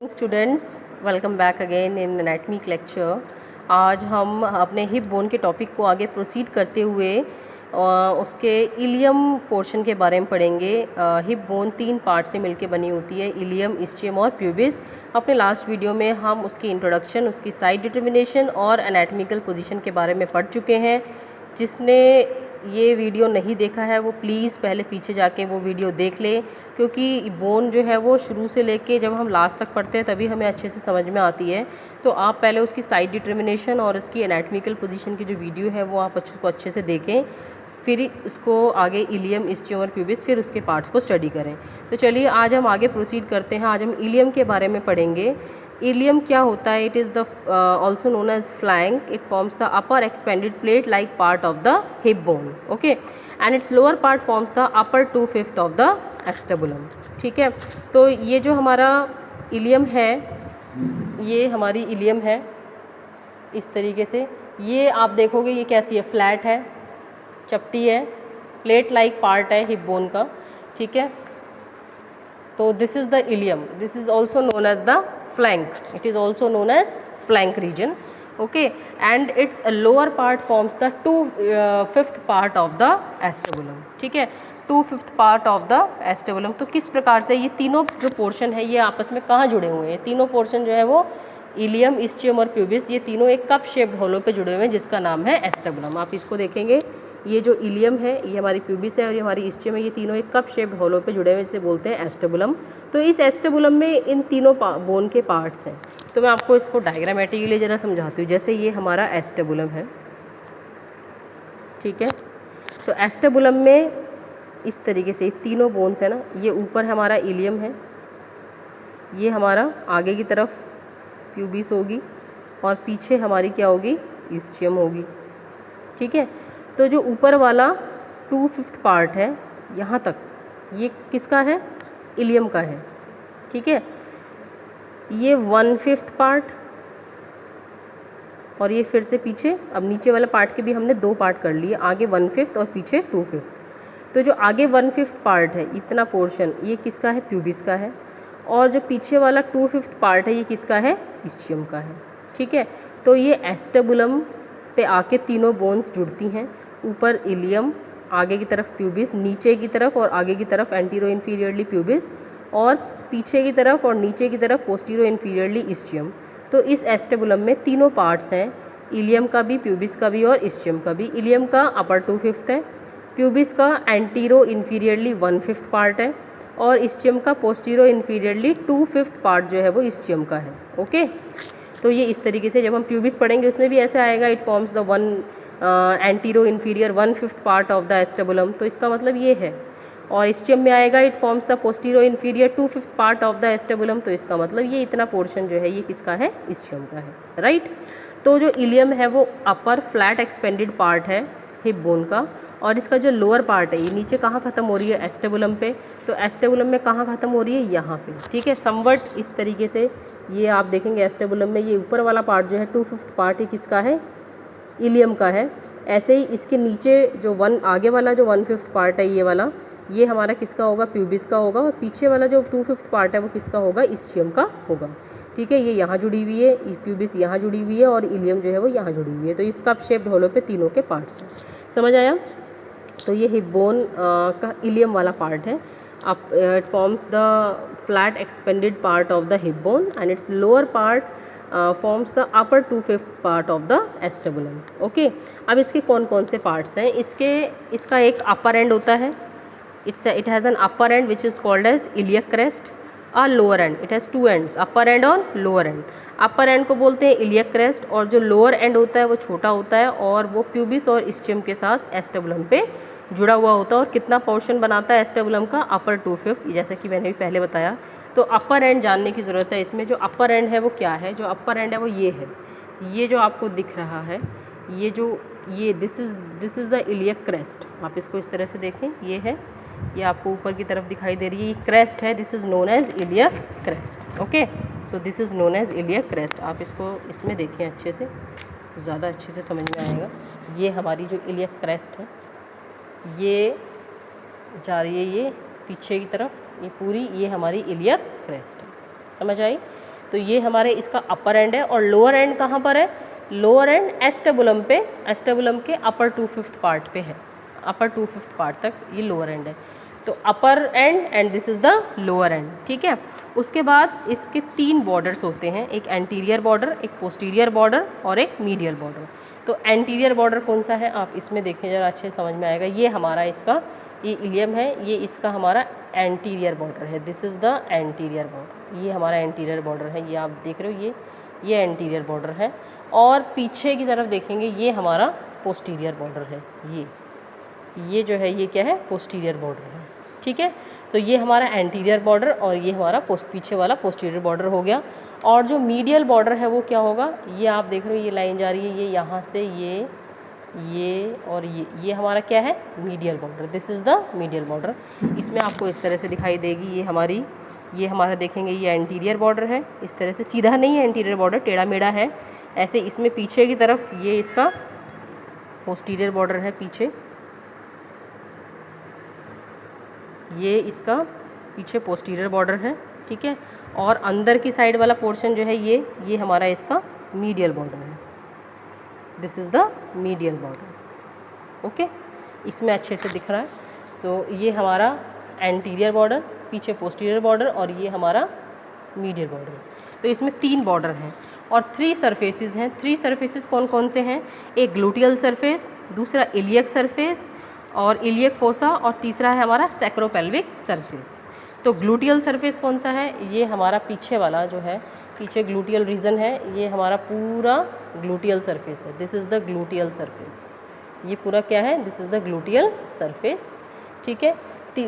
Students, welcome back again in anatomy lecture. आज हम अपने हिप बोन के टॉपिक को आगे प्रोसीड करते हुए उसके इलियम पोर्शन के बारे में पढ़ेंगे। हिप बोन 3 पार्ट से मिलकर बनी होती है, इलियम, इस्चियम और प्यूबिस। अपने लास्ट वीडियो में हम उसकी इंट्रोडक्शन, उसकी साइड डिटर्मिनेशन और एनाटॉमिकल पोजीशन के बारे में पढ़ चुके हैं। जिसने ये वीडियो नहीं देखा है वो प्लीज़ पहले पीछे जाके वो वीडियो देख ले, क्योंकि बोन जो है वो शुरू से लेके जब हम लास्ट तक पढ़ते हैं तभी हमें अच्छे से समझ में आती है। तो आप पहले उसकी साइड डिटर्मिनेशन और उसकी एनाटॉमिकल पोजीशन की जो वीडियो है वो आप उसको अच्छे से देखें, फिर उसको आगे इलियम, इस्चियम और प्यूबिस, फिर उसके पार्ट्स को स्टडी करें। तो चलिए आज हम आगे प्रोसीड करते हैं। आज हम इलियम के बारे में पढ़ेंगे। इलियम क्या होता है? It is the also known as flank. It forms the upper expanded plate like part of the hip bone, okay, and its lower part forms the upper 2/5 of the acetabulum. ठीक है, तो ये जो हमारा ilium है, ये हमारी ilium है इस तरीके से। ये आप देखोगे ये कैसी है, फ्लैट है, चपटी है, प्लेट लाइक पार्ट है हिप बोन का। ठीक है, तो this is the ilium. This is also known as the flank. It is also known as flank region, okay, and its lower part forms the 2/5 part of the acetabulum. ठीक है, 2/5 part of the acetabulum। तो किस प्रकार से ये तीनों जो portion है ये आपस में कहाँ जुड़े हुए हैं? तीनों पोर्शन जो है वो इलियम, इस्चियम और प्यूबिस, ये तीनों एक कप शेप्ड होलो पे जुड़े हुए हैं जिसका नाम है एस्टेबुलम। आप इसको देखेंगे, ये जो इलियम है ये हमारी प्यूबिस है और ये हमारी इस्चियम है, ये तीनों एक कप शेप्ड होलो पे जुड़े हुए जिसे बोलते हैं एस्टेबुलम। तो इस एस्टेबुलम में इन तीनों बोन के पार्ट्स हैं। तो मैं आपको इसको डायग्रामेटिकली ज़रा समझाती हूँ। जैसे ये हमारा एस्टेबुलम है, ठीक है, तो एस्टेबुलम में इस तरीके से तीनों बोन्स है ना, ये ऊपर हमारा इलियम है, ये हमारा आगे की तरफ प्यूबिस होगी और पीछे हमारी क्या होगी, इस्चियम होगी। ठीक है, तो जो ऊपर वाला 2/5 पार्ट है यहाँ तक, ये किसका है? इलियम का है। ठीक है, ये 1/5 पार्ट और ये फिर से पीछे, अब नीचे वाले पार्ट के भी हमने 2 पार्ट कर लिए, आगे 1/5 और पीछे 2/5। तो जो आगे 1/5 पार्ट है, इतना पोर्शन, ये किसका है? प्यूबिस का है। और जो पीछे वाला 2/5 पार्ट है ये किसका है? इस्चियम का है। ठीक है, तो ये एस्टेबुलम पे आके तीनों बोन्स जुड़ती हैं। ऊपर इलियम, आगे की तरफ प्यूबिस, नीचे की तरफ और आगे की तरफ एंटीरो इन्फीरियरली प्यूबिस, और पीछे की तरफ और नीचे की तरफ पोस्टीरो इन्फीरियरली इस्चियम। तो इस एस्टेबुलम में तीनों पार्ट्स हैं, इलियम का भी, प्यूबिस का भी और इस्चियम का भी। इलियम का अपर 2/5 है, प्यूबिस का एंटीरो इन्फीरियरली 1/5 पार्ट है और इस्चियम का पोस्टीरो इन्फीरियरली 2/5 पार्ट जो है वो इस्चियम का है। ओके, तो ये इस तरीके से जब हम प्यूबिस पढ़ेंगे उसमें भी ऐसे आएगा, it forms the antero inferior 1/5 part of the acetabulum, तो इसका मतलब ये है। और इस्चियम में आएगा, it forms the postero inferior 2/5 part of the acetabulum, तो इसका मतलब ये इतना पोर्शन जो है ये किसका है? इस्चियम का है, राइट। तो जो इलियम है वो अपर फ्लैट एक्सपेंडेड पार्ट है हिप बोन का, और इसका जो लोअर पार्ट है ये नीचे कहाँ ख़त्म हो रही है? एस्टेबुलम पे। तो एस्टेबुलम में कहाँ ख़त्म हो रही है? यहाँ पे। ठीक है, समवट इस तरीके से ये आप देखेंगे एस्टेबुलम में ये ऊपर वाला पार्ट जो है 2/5 पार्ट, ये किसका है? इलियम का है। ऐसे ही इसके नीचे जो आगे वाला जो 1/5 पार्ट है ये वाला, ये हमारा किसका होगा? प्यूबिस का होगा। और पीछे वाला जो 2/5 पार्ट है वो किसका होगा? इस्चियम का होगा। ठीक है, ये यहाँ जुड़ी हुई है, प्यूबिस यहाँ जुड़ी हुई है और इलियम जो है वो यहाँ जुड़ी हुई है। तो इस कप शेप्ड होलो पे तीनों के पार्ट्स हैं। समझ आया? तो ये हिप बोन का इलियम वाला पार्ट है। अब it forms the flat expanded part of the hip bone and its lower part forms the upper 2/5 part of the acetabulum. Okay, अब इसके कौन कौन से पार्ट्स हैं? इसका एक अपर एंड होता है, it has an upper end which is called as iliac crest. A lower end, it has 2 ends, upper end और लोअर एंड। अपर एंड को बोलते हैं इलियक क्रेस्ट, और जो लोअर एंड होता है वो छोटा होता है और वो प्यूबिस और इस्चियम के साथ एस्टेबुलम पे जुड़ा हुआ होता है। और कितना पोर्शन बनाता है एस्टेबुलम का? अपर 2/5, जैसे कि मैंने भी पहले बताया। तो अपर एंड जानने की ज़रूरत है इसमें। जो अपर एंड है वो क्या है? जो अपर एंड है वो ये है, ये जो आपको दिख रहा है, ये this is the iliac crest. आप इसको इस तरह से देखें, ये है, ये आपको ऊपर की तरफ दिखाई दे रही है, ये क्रेस्ट है, this is known as iliac crest. Okay, so this is known as iliac crest. आप इसको इसमें देखें अच्छे से, ज़्यादा अच्छे से समझ में आएगा। ये हमारी जो इलियक क्रेस्ट है ये जा रही है ये पीछे की तरफ, ये पूरी ये हमारी इलियक क्रेस्ट है। समझ आई? तो ये हमारे इसका अपर एंड है। और लोअर एंड कहाँ पर है? लोअर एंड एस्टेबुलम पे, एस्टेबुलम के अपर 2/5 पार्ट पे है, अपर 2/5 पार्ट तक ये लोअर एंड है। तो upper end this is the lower end, ठीक है। उसके बाद इसके 3 बॉर्डर्स होते हैं, एक एंटीरियर बॉर्डर, एक पोस्टीरियर बॉर्डर और एक मीडियल बॉर्डर। तो एंटीरियर बॉर्डर कौन सा है आप इसमें देखें जरा, अच्छे समझ में आएगा। ये हमारा इसका ये इलियम है, ये इसका हमारा एंटीरियर बॉर्डर है, this is the anterior border. ये हमारा एंटीरियर बॉर्डर है, ये आप देख रहे हो, ये एंटीरियर बॉर्डर है। और पीछे की तरफ देखेंगे ये हमारा पोस्टीरियर बॉर्डर है, ये जो है ये क्या है? पोस्टीरियर बॉर्डर है, ठीक है। तो ये हमारा एंटीरियर बॉर्डर और ये हमारा पीछे वाला पोस्टीरियर बॉर्डर हो गया। और जो मीडियल बॉर्डर है वो क्या होगा? ये आप देख रहे हो, ये लाइन जा रही है, ये यहाँ से ये और ये हमारा क्या है? Medial border, this is the medial border. इसमें आपको इस तरह से दिखाई देगी, ये हमारा देखेंगे ये एंटीरियर बॉर्डर है, इस तरह से सीधा नहीं है एंटीरियर बॉर्डर, टेढ़ा मेढ़ा है ऐसे। इसमें पीछे की तरफ ये इसका पोस्टीरियर बॉर्डर है, पीछे ये इसका पीछे पोस्टीरियर बॉर्डर है, ठीक है। और अंदर की साइड वाला पोर्शन जो है ये हमारा इसका मीडियल बॉर्डर है, this is the medial border, okay. इसमें अच्छे से दिख रहा है। सो ये हमारा एंटीरियर बॉर्डर, पीछे पोस्टीरियर बॉर्डर और ये हमारा मीडियल बॉर्डर। तो इसमें 3 बॉर्डर हैं और 3 सरफेसेस हैं। 3 सरफेसेस कौन कौन से हैं? एक ग्लूटियल सरफेस, दूसरा इलियक सरफेस और इलियक फोसा, और तीसरा है हमारा सैक्रोपेल्विक सरफेस। तो ग्लूटियल सरफेस कौन सा है? ये हमारा पीछे वाला जो है, पीछे ग्लूटियल रीजन है, ये हमारा पूरा ग्लूटियल सरफेस है, this is the gluteal surface. ये पूरा क्या है? This is the gluteal surface, ठीक है।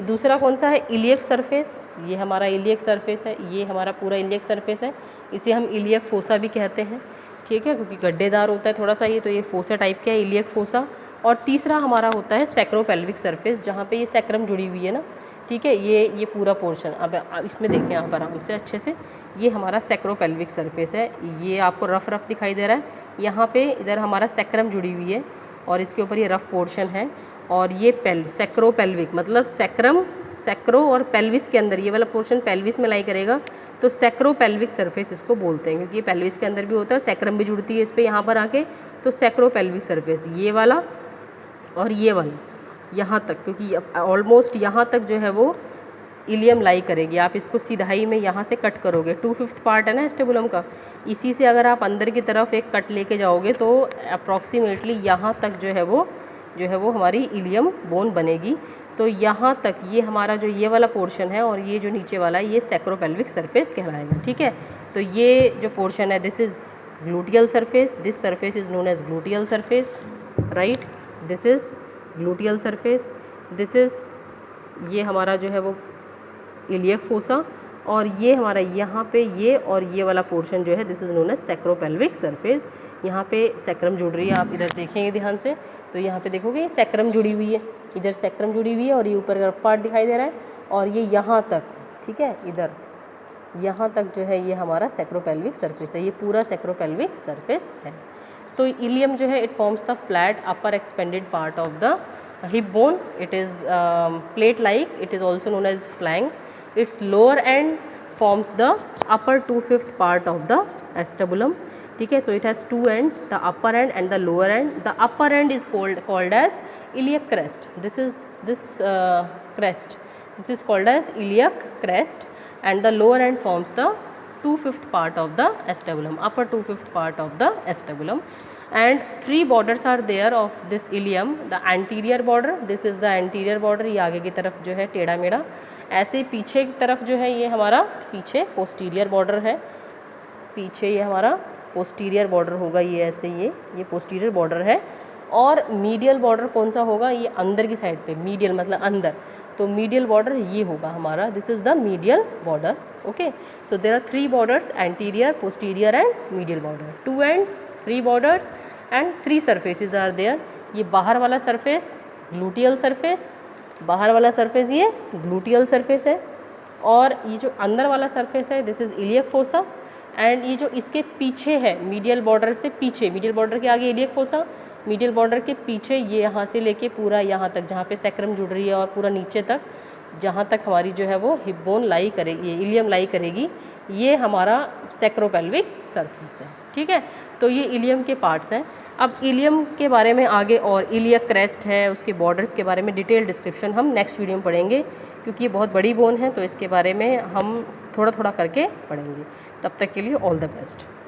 दूसरा कौन सा है? इलियक सरफेस, ये हमारा इलियक सरफेस है, ये हमारा पूरा इलियक सरफेस है। इसे हम इलियक फोसा भी कहते हैं, ठीक है, क्योंकि गड्ढेदार होता है थोड़ा सा ये, तो ये फोसा टाइप का है, इलियक फोसा। और तीसरा हमारा होता है सैक्रोपेल्विक सरफेस, जहाँ पे ये सैक्रम जुड़ी हुई है ना, ठीक है। ये पूरा पोर्शन, अब इसमें देखें आप आराम से अच्छे से, ये हमारा सैक्रोपेल्विक सरफेस है। ये आपको रफ दिखाई दे रहा है, यहाँ पे इधर हमारा सैक्रम जुड़ी हुई है और इसके ऊपर ये रफ पोर्शन है। और ये सैक्रोपेल्विक मतलब सैक्रो और पेल्विस के अंदर, ये वाला पोर्शन पेल्विस में लाई करेगा, तो सैक्रोपेल्विक सरफेस इसको बोलते हैं, क्योंकि ये पेल्विस के अंदर भी होता है और सैक्रम भी जुड़ती है इस पर यहाँ पर आके। तो सैक्रोपेल्विक सरफेस ये वाला और ये वाला यहाँ तक, क्योंकि ऑलमोस्ट यहाँ तक जो है वो इलियम लाई करेगी। आप इसको सीधाई में यहाँ से कट करोगे, 2/5 पार्ट है ना एस्टेबुलम का, इसी से अगर आप अंदर की तरफ एक कट लेके जाओगे तो अप्रॉक्सीमेटली यहाँ तक जो है वो हमारी इलियम बोन बनेगी। तो यहाँ तक ये हमारा जो ये वाला पोर्शन है और ये जो नीचे वाला है ये सैक्रोपेल्विक सरफेस कहलाएगा, ठीक है। तो ये जो पोर्शन है this is gluteal surface, this surface is known as gluteal surface, right. This is gluteal surface, this is ये हमारा जो है वो इलियक फोसा, और ये हमारा यहाँ पे ये और ये वाला पोर्शन जो है this is known as sacropelvic surface. यहाँ पे सैक्रम जुड़ रही है, आप इधर देखेंगे ध्यान से तो यहाँ पे देखोगे सैक्रम जुड़ी हुई है, इधर सैक्रम जुड़ी हुई है और ये ऊपर रफ पार्ट दिखाई दे रहा है और ये यहाँ तक, ठीक है, इधर यहाँ तक जो है ये हमारा सैक्रोपेल्विक सरफेस है, ये पूरा सैक्रोपेल्विक सरफेस है। तो इलियम जो है it forms the flat upper expanded part of the hip bone, it is plate like, it is also known as flank, its lower end forms the upper 2/5 part of the acetabulum, ठीक है। So it has 2 ends, the upper end and the lower end. The upper end is called as iliac crest. This crest, this is called as iliac crest, and the lower end forms the 2/5 part of the acetabulum, upper 2/5 part of the acetabulum. And 3 borders are there of this ilium. The anterior border, this is the anterior border, ये आगे की तरफ जो है टेढ़ा मेढ़ा, ऐसे पीछे की तरफ जो है ये हमारा पीछे पोस्टीरियर बॉर्डर है, पीछे ये हमारा पोस्टीरियर बॉर्डर होगा, ये ऐसे ये पोस्टीरियर बॉर्डर है। और मीडियल बॉर्डर कौन सा होगा? ये अंदर की साइड पे, मीडियल मतलब अंदर, तो मीडियल बॉर्डर ये होगा हमारा, this is the medial border, okay. So there are 3 borders, anterior, posterior and medial border, 2 ends, 3 borders and 3 surfaces are there. ये बाहर वाला सरफेस ग्लूटियल सरफेस, बाहर वाला सरफेस ये ग्लूटियल सरफेस है, और ये जो अंदर वाला सरफेस है this is iliac fossa, and ये जो इसके पीछे है मीडियल बॉर्डर से पीछे, मीडियल बॉर्डर के आगे इलियक फोसा, मीडियल बॉर्डर के पीछे ये यहाँ से लेके पूरा यहाँ तक जहाँ पे सैक्रम जुड़ रही है और पूरा नीचे तक जहाँ तक हमारी जो है वो हिप बोन लाई करेगी, इलियम लाई करेगी, ये हमारा सैक्रोपेल्विक सरफेस है। ठीक है, तो ये इलियम के पार्ट्स हैं। अब इलियम के बारे में आगे और इलियक क्रेस्ट है, उसके बॉर्डर्स के बारे में डिटेल डिस्क्रिप्शन हम नेक्स्ट वीडियो में पढ़ेंगे, क्योंकि ये बहुत बड़ी बोन है तो इसके बारे में हम थोड़ा थोड़ा करके पढ़ेंगे। तब तक के लिए ऑल द बेस्ट।